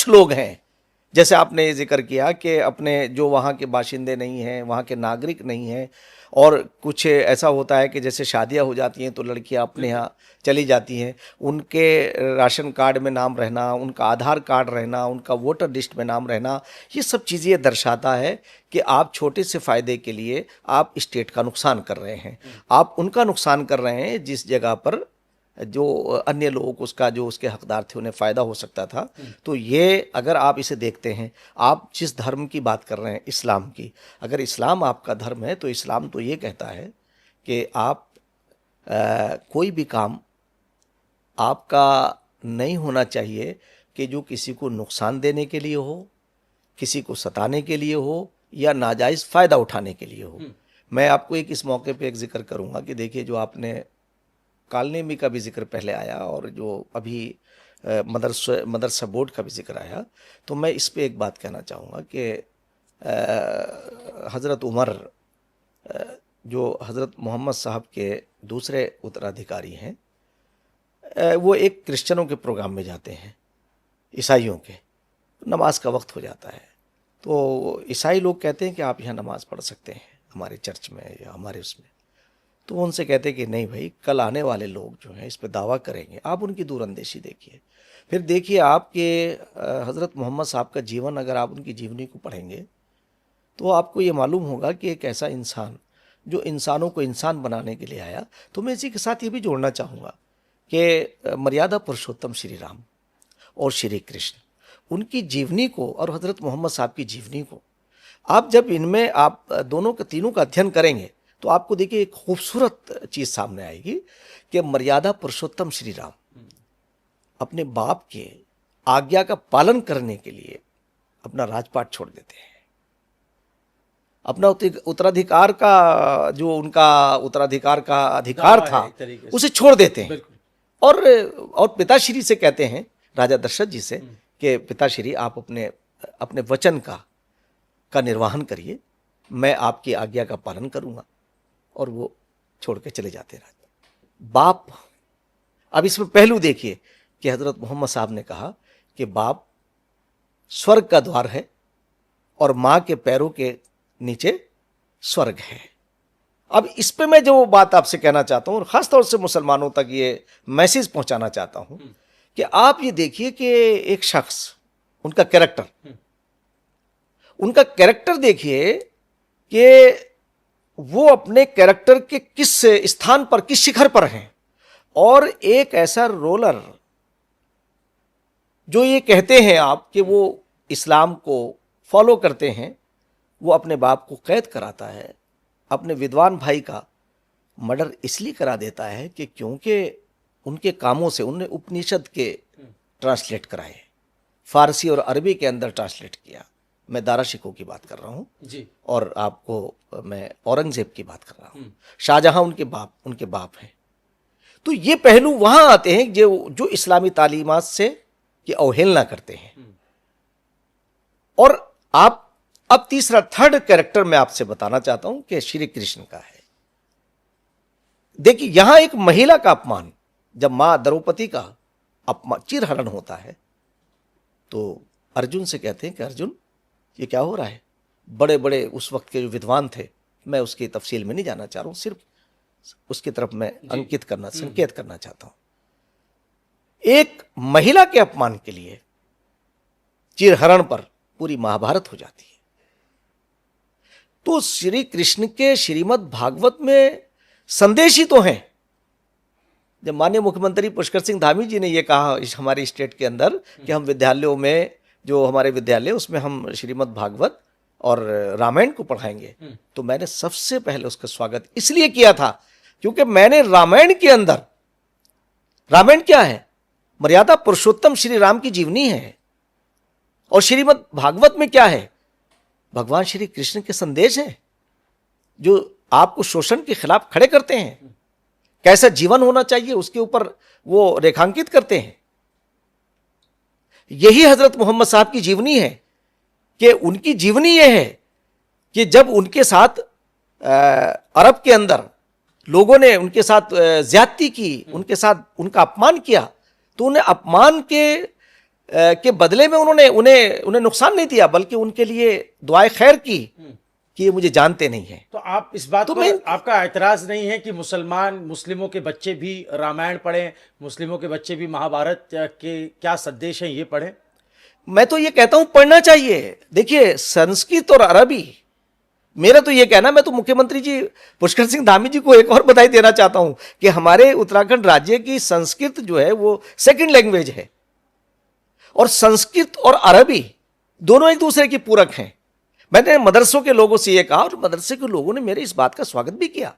कुछ लोग हैं, जैसे आपने ये जिक्र किया कि अपने जो वहाँ के बाशिंदे नहीं हैं, वहाँ के नागरिक नहीं हैं, और कुछ ऐसा होता है कि जैसे शादियाँ हो जाती हैं तो लड़कियाँ अपने यहाँ चली जाती हैं, उनके राशन कार्ड में नाम रहना, उनका आधार कार्ड रहना, उनका वोटर लिस्ट में नाम रहना, ये सब चीज़ें ये दर्शाता है कि आप छोटे से फ़ायदे के लिए आप स्टेट का नुकसान कर रहे हैं। आप उनका नुकसान कर रहे हैं जिस जगह पर जो अन्य लोगों को उसका जो उसके हकदार थे उन्हें फ़ायदा हो सकता था। तो ये अगर आप इसे देखते हैं, आप जिस धर्म की बात कर रहे हैं इस्लाम की, अगर इस्लाम आपका धर्म है तो इस्लाम तो ये कहता है कि आप कोई भी काम आपका नहीं होना चाहिए कि जो किसी को नुकसान देने के लिए हो, किसी को सताने के लिए हो, या नाजायज़ फ़ायदा उठाने के लिए हो। मैं आपको एक इस मौके पे एक ज़िक्र करूँगा कि देखिए, जो आपने कालनेमी का भी जिक्र पहले आया और जो अभी मदरसा बोर्ड का भी जिक्र आया, तो मैं इस पे एक बात कहना चाहूँगा कि हज़रत उमर जो हज़रत मोहम्मद साहब के दूसरे उत्तराधिकारी हैं, वो एक क्रिश्चियनों के प्रोग्राम में जाते हैं, ईसाइयों के। नमाज का वक्त हो जाता है तो ईसाई लोग कहते हैं कि आप यहाँ नमाज पढ़ सकते हैं हमारे चर्च में या हमारे उसमें। तो वो उनसे कहते हैं कि नहीं भाई, कल आने वाले लोग जो हैं इस पे दावा करेंगे, आप उनकी दूरअंदेशी देखिए। फिर देखिए, आपके हज़रत मोहम्मद साहब का जीवन अगर आप उनकी जीवनी को पढ़ेंगे तो आपको ये मालूम होगा कि एक ऐसा इंसान जो इंसानों को इंसान बनाने के लिए आया। तो मैं इसी के साथ ये भी जोड़ना चाहूँगा कि मर्यादा पुरुषोत्तम श्री राम और श्री कृष्ण, उनकी जीवनी को और हज़रत मोहम्मद साहब की जीवनी को आप जब इनमें आप दोनों के तीनों का अध्ययन करेंगे तो आपको देखिए एक खूबसूरत चीज़ सामने आएगी कि मर्यादा पुरुषोत्तम श्री राम अपने बाप के आज्ञा का पालन करने के लिए अपना राजपाट छोड़ देते हैं, अपना उत्तराधिकार का जो उनका उत्तराधिकार का अधिकार था उसे छोड़ देते हैं, और पिताश्री से कहते हैं, राजा दशरथ जी से, कि पिताश्री आप अपने वचन का निर्वहन करिए, मैं आपकी आज्ञा का पालन करूंगा, और वो छोड़ के चले जाते हैं। बाप, अब इसमें पहलू देखिए कि हज़रत मोहम्मद साहब ने कहा कि बाप स्वर्ग का द्वार है और माँ के पैरों के नीचे स्वर्ग है। अब इस पे मैं जो बात आपसे कहना चाहता हूँ, और ख़ास तौर से मुसलमानों तक ये मैसेज पहुँचाना चाहता हूँ कि आप ये देखिए कि एक शख्स, उनका कैरेक्टर देखिए कि वो अपने कैरेक्टर के किस स्थान पर, किस शिखर पर हैं, और एक ऐसा रोलर जो ये कहते हैं आप कि वो इस्लाम को फॉलो करते हैं, वो अपने बाप को कैद कराता है, अपने विद्वान भाई का मर्डर इसलिए करा देता है कि क्योंकि उनके कामों से उनने उपनिषद के ट्रांसलेट कराए, फारसी और अरबी के अंदर ट्रांसलेट किया। मैं दारा शिकोह की बात कर रहा हूँ जी, और आपको मैं औरंगजेब की बात कर रहा हूँ। शाहजहां उनके बाप हैं। तो ये पहलू वहां आते हैं जो इस्लामी तालीमात से की अवहेलना करते हैं। और आप अब तीसरा, थर्ड कैरेक्टर मैं आपसे बताना चाहता हूं कि श्री कृष्ण का है। देखिए, यहां एक महिला का अपमान, जब मां द्रौपदी का अपमान, चिरहरण होता है, तो अर्जुन से कहते हैं कि अर्जुन ये क्या हो रहा है। बड़े बड़े उस वक्त के जो विद्वान थे, मैं उसकी तफसील में नहीं जाना चाह रहा हूं, सिर्फ उसकी तरफ मैं संकेत करना चाहता हूं। एक महिला के अपमान के लिए चिरहरण पर पूरी महाभारत हो जाती है। तो श्री कृष्ण के श्रीमद् भागवत में संदेश ही तो हैं। जब माननीय मुख्यमंत्री पुष्कर सिंह धामी जी ने यह कहा इस हमारे स्टेट के अंदर कि हम विद्यालयों में, जो हमारे विद्यालय उसमें हम श्रीमद् भागवत और रामायण को पढ़ाएंगे, तो मैंने सबसे पहले उसका स्वागत इसलिए किया था क्योंकि मैंने रामायण के अंदर, रामायण क्या है, मर्यादा पुरुषोत्तम श्री राम की जीवनी है, और श्रीमद् भागवत में क्या है, भगवान श्री कृष्ण के संदेश हैं जो आपको शोषण के खिलाफ खड़े करते हैं, कैसा जीवन होना चाहिए उसके ऊपर वो रेखांकित करते हैं। यही हजरत मोहम्मद साहब की जीवनी है कि उनकी जीवनी यह है कि जब उनके साथ अरब के अंदर लोगों ने उनके साथ ज्यादती की, उनके साथ उनका अपमान किया, तो उन्हें अपमान के के बदले में उन्होंने उन्हें उन्हें नुकसान नहीं दिया, बल्कि उनके लिए दुआए खैर की कि ये मुझे जानते नहीं है। तो आप इस बात पर आपका एतराज नहीं है कि मुस्लिमों के बच्चे भी रामायण पढ़ें, मुस्लिमों के बच्चे भी महाभारत के क्या संदेश हैं ये पढ़ें? मैं तो ये कहता हूं पढ़ना चाहिए। देखिए, संस्कृत और अरबी, मेरा तो ये कहना, मैं तो मुख्यमंत्री जी पुष्कर सिंह धामी जी को एक और बधाई देना चाहता हूं कि हमारे उत्तराखंड राज्य की संस्कृत जो है वो सेकंड लैंग्वेज है, और संस्कृत और अरबी दोनों एक दूसरे की पूरक हैं। मैंने मदरसों के लोगों से ये कहा, और मदरसे के लोगों ने मेरे इस बात का स्वागत भी किया।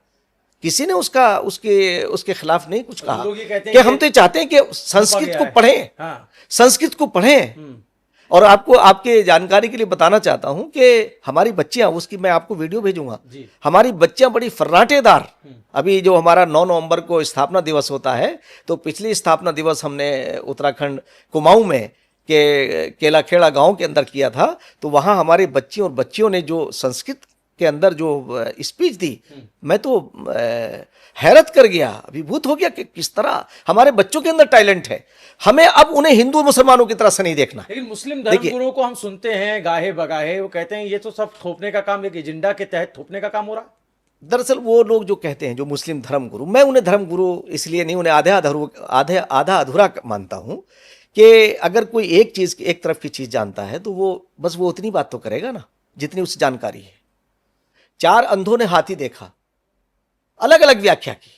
किसी ने उसके खिलाफ नहीं कुछ कहा कि हम तो चाहते हैं कि संस्कृत को पढ़ें, संस्कृत को पढ़ें। और आपको आपके जानकारी के लिए बताना चाहता हूं कि हमारी बच्चियां, उसकी मैं आपको वीडियो भेजूंगा, हमारी बच्चियां बड़ी फर्राटेदार। अभी जो हमारा 9 नवंबर को स्थापना दिवस होता है, तो पिछली स्थापना दिवस हमने उत्तराखंड कुमाऊं में के केलाखेड़ा गांव के अंदर किया था। तो वहां हमारे बच्चियों और बच्चियों ने जो संस्कृत के अंदर जो स्पीच दी, मैं तो हैरत कर गया, अभिभूत हो गया कि किस तरह हमारे बच्चों के अंदर टैलेंट है। हमें अब उन्हें हिंदू मुसलमानों की तरह से नहीं देखना। लेकिन मुस्लिम धर्मगुरुओं को हम सुनते हैं गाहे बगाहे, वो कहते हैं ये तो सब थोपने का काम, एक एजेंडा के तहत थोपने का काम हो रहा। दरअसल वो लोग जो कहते हैं, जो मुस्लिम धर्मगुरु, मैं उन्हें धर्मगुरु इसलिए नहीं, उन्हें आधा अधूरा मानता हूं कि अगर कोई एक चीज, एक तरफ की चीज जानता है तो वो उतनी बात तो करेगा ना जितनी उसे जानकारी है। 4 अंधों ने हाथी देखा, अलग अलग व्याख्या की,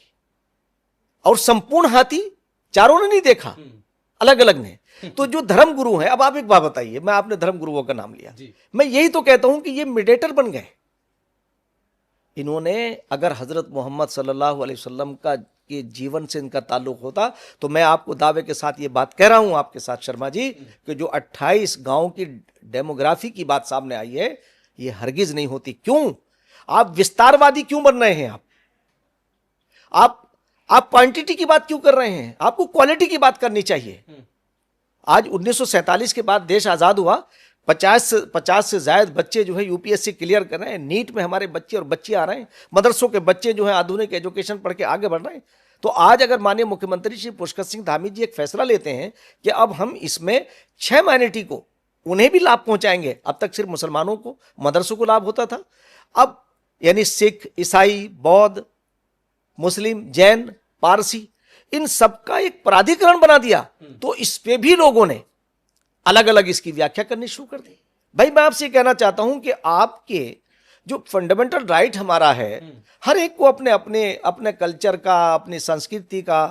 और संपूर्ण हाथी चारों ने नहीं देखा, अलग अलग ने। तो जो धर्म गुरु हैं, अब आप एक बात बताइए, मैं आपने धर्म गुरुओं का नाम लिया, मैं यही तो कहता हूं कि ये मीडिएटर बन गए। इन्होंने, अगर हजरत मोहम्मद सल्लल्लाहु अलैहि वसल्लम का के जीवन से इनका ताल्लुक होता, तो मैं आपको दावे के साथ ये बात कह रहा हूं आपके साथ शर्मा जी, कि जो 28 गांव की डेमोग्राफी की बात सामने आई है, ये हरगिज नहीं होती। क्यों? आप विस्तारवादी क्यों बन रहे हैं? आप क्वांटिटी की बात क्यों कर रहे हैं? आपको क्वालिटी की बात करनी चाहिए। आज 1947 के बाद देश आजाद हुआ, 50 से ज्यादा बच्चे जो है यूपीएससी क्लियर कर रहे हैं, नीट में हमारे बच्चे और बच्चे आ रहे हैं, मदरसों के बच्चे जो है आधुनिक एजुकेशन पढ़ के आगे बढ़ रहे हैं। तो आज अगर माननीय मुख्यमंत्री श्री पुष्कर सिंह धामी जी एक फैसला लेते हैं कि अब हम इसमें 6 माइनॉरिटी को, उन्हें भी लाभ पहुंचाएंगे। अब तक सिर्फ मुसलमानों को, मदरसों को लाभ होता था, अब यानी सिख, ईसाई, बौद्ध, मुस्लिम, जैन, पारसी, इन सबका एक प्राधिकरण बना दिया। तो इस पे भी लोगों ने अलग अलग इसकी व्याख्या करनी शुरू कर दी। भाई, मैं आपसे कहना चाहता हूं कि आपके जो फंडामेंटल राइट हमारा है, हर एक को अपने अपने अपने कल्चर का, अपनी संस्कृति का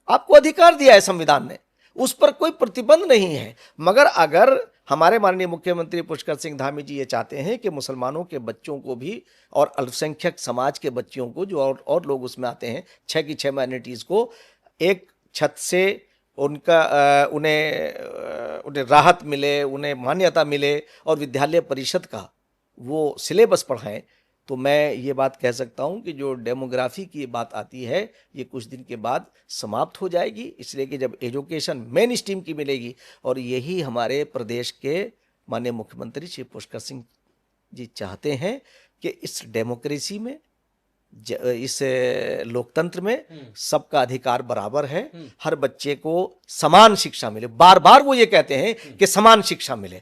आपको अधिकार दिया है संविधान ने, उस पर कोई प्रतिबंध नहीं है। मगर अगर हमारे माननीय मुख्यमंत्री पुष्कर सिंह धामी जी ये चाहते हैं कि मुसलमानों के बच्चों को भी और अल्पसंख्यक समाज के बच्चों को, जो और लोग उसमें आते हैं, 6 की 6 माइनॉरिटीज़ को एक छत से उन्हें राहत मिले, उन्हें मान्यता मिले और विद्यालय परिषद का वो सिलेबस पढ़ाएं, तो मैं ये बात कह सकता हूं कि जो डेमोग्राफी की बात आती है, ये कुछ दिन के बाद समाप्त हो जाएगी। इसलिए कि जब एजुकेशन मेन स्ट्रीम की मिलेगी, और यही हमारे प्रदेश के माननीय मुख्यमंत्री श्री पुष्कर सिंह जी चाहते हैं कि इस डेमोक्रेसी में, इस लोकतंत्र में सबका अधिकार बराबर है, हर बच्चे को समान शिक्षा मिले। बार बार वो ये कहते हैं कि समान शिक्षा मिले,